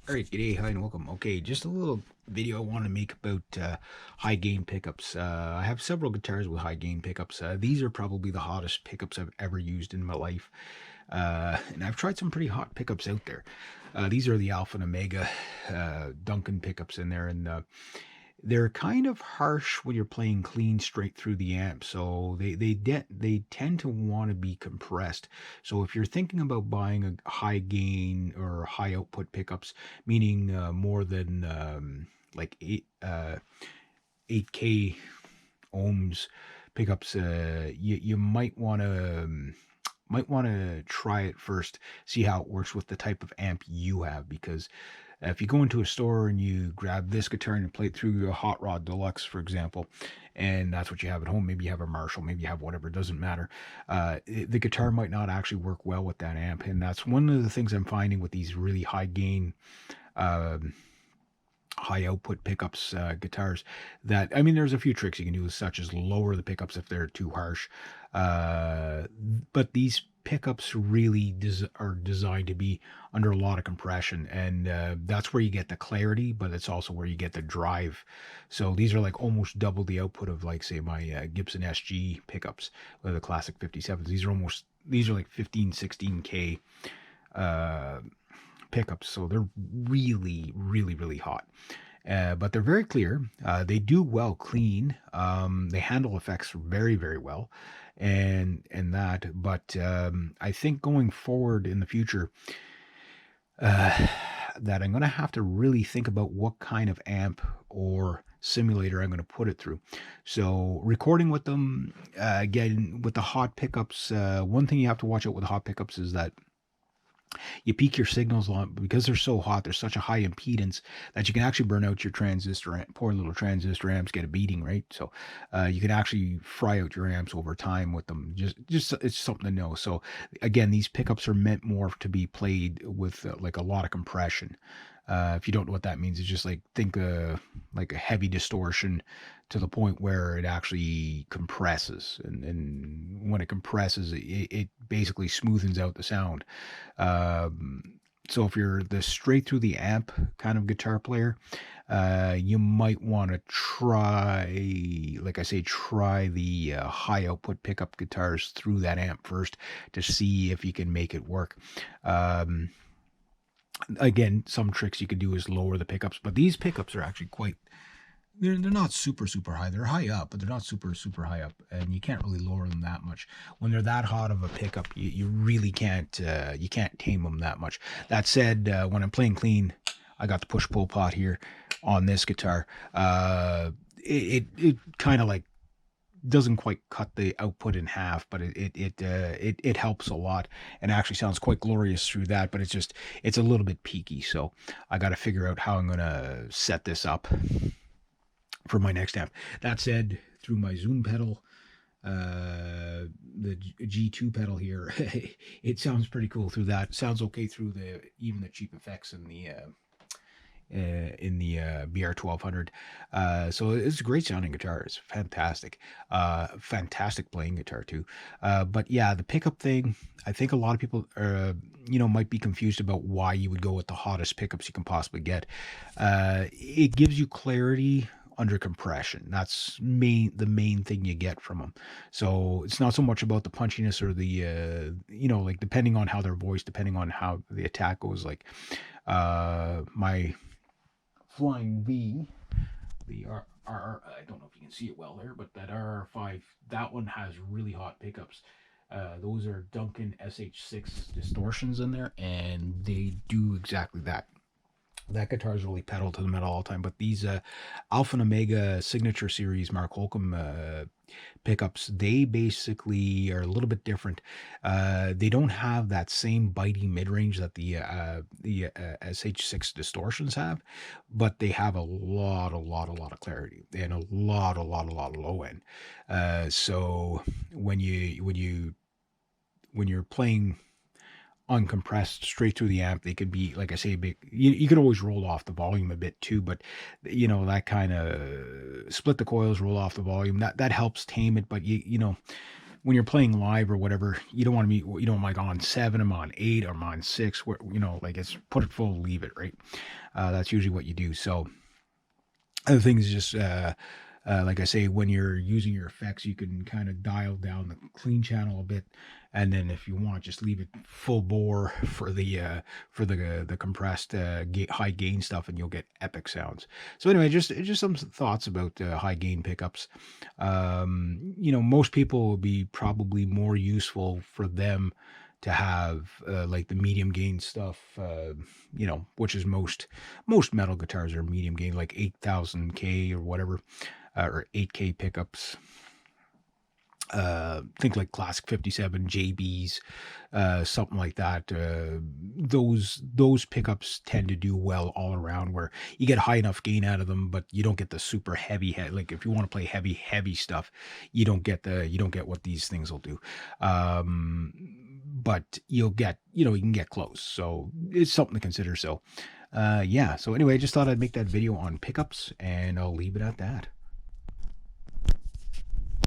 All right, g'day, hi, and welcome. Okay, just a little video I want to make about high gain pickups. I have several guitars with high gain pickups. These are probably the hottest pickups I've ever used in my life. And I've tried some pretty hot pickups out there. These are the Alpha and Omega Duncan pickups in there, and they're kind of harsh when you're playing clean straight through the amp. So they tend to want to be compressed. So if you're thinking about buying a high gain or high output pickups, meaning more than like 8K ohms pickups, you might want to try it first, see how it works with the type of amp you have. Because if you go into a store and you grab this guitar and you play it through your Hot Rod Deluxe, for example, and that's what you have at home, maybe you have a Marshall, maybe you have whatever, it doesn't matter. The guitar might not actually work well with that amp, and that's one of the things I'm finding with these really high gain uh, high output pickups guitars. That, I mean, there's a few tricks you can do, such as lower the pickups if they're too harsh, uh, but these pickups really are designed to be under a lot of compression, and that's where you get the clarity, but it's also where you get the drive. So these are like almost double the output of, like, say, my Gibson SG pickups, the classic 57s. These are like 15 16K uh pickups, so they're really, really, really hot. But they're very clear. They do well clean. They handle effects very, very well, and that. But I think going forward in the future, uh, that I'm going to have to really think about what kind of amp or simulator I'm going to put it through. So recording with them, again, with the hot pickups, one thing you have to watch out with the hot pickups is that you peak your signals on, because they're so hot, there's such a high impedance that you can actually burn out your transistor amp. Poor little transistor amps get a beating, right? So you can actually fry out your amps over time with them. Just it's something to know. So again, these pickups are meant more to be played with like a lot of compression. If you don't know what that means, it's just like, think like a heavy distortion to the point where it actually compresses, and when it compresses, it basically smoothens out the sound. So if you're the straight through the amp kind of guitar player, you might want to try, like I say, try the high output pickup guitars through that amp first to see if you can make it work. Um, Again, some tricks you can do is lower the pickups, but these pickups are actually quite, they're not super super high. They're high up, but they're not super super high up, and you can't really lower them that much. When they're that hot of a pickup, you really can't you can't tame them that much. That said, when I'm playing clean, I got the push pull pot here on this guitar. It kind of like doesn't quite cut the output in half, but it helps a lot, and actually sounds quite glorious through that. But it's a little bit peaky, so I got to figure out how I'm gonna set this up for my next amp. That said, through my Zoom pedal, the G2 pedal here, it sounds pretty cool through that. It sounds okay through the even the cheap effects in the BR 1200. So it's a great sounding guitar. It's fantastic. Fantastic playing guitar too. But yeah, the pickup thing, I think a lot of people might be confused about why you would go with the hottest pickups you can possibly get. It gives you clarity under compression. That's the main thing you get from them. So it's not so much about the punchiness or the like, depending on how they're voiced, depending on how the attack goes. Like my Flying V, the I don't know if you can see it well there, but that RR5, that one has really hot pickups. Those are Duncan SH6 distortions in there, and they do exactly that. That guitar is really pedal to the metal all the time. But these Alpha and Omega Signature Series Mark Holcomb pickups, they basically are a little bit different. They don't have that same bitey mid range that the SH6 distortions have, but they have a lot of clarity, and a lot of low end. So when you're playing uncompressed straight through the amp, they could be, like I say, big. You could always roll off the volume a bit too, but that kind of split the coils, roll off the volume, that helps tame it. But when you're playing live or whatever, you don't want to be, you know, like on 7, I'm on 8, or I'm on 6, where, you know, like it's put it full, leave it, right? That's usually what you do. So other things is just, like I say, when you're using your effects, you can kind of dial down the clean channel a bit, and then if you want, just leave it full bore for the compressed high gain stuff, and you'll get epic sounds. So anyway, just some thoughts about high gain pickups. You know, most people will be probably more useful for them to have like the medium gain stuff, you know, which is most metal guitars are medium gain, like 8,000K or whatever, or 8K pickups. Think like Classic 57 JBs, something like that. Those pickups tend to do well all around, where you get high enough gain out of them, but you don't get the super heavy head. Like if you want to play heavy stuff, you don't get what these things will do. But you'll get, you know, you can get close. So it's something to consider. So yeah. So anyway, I just thought I'd make that video on pickups, and I'll leave it at that.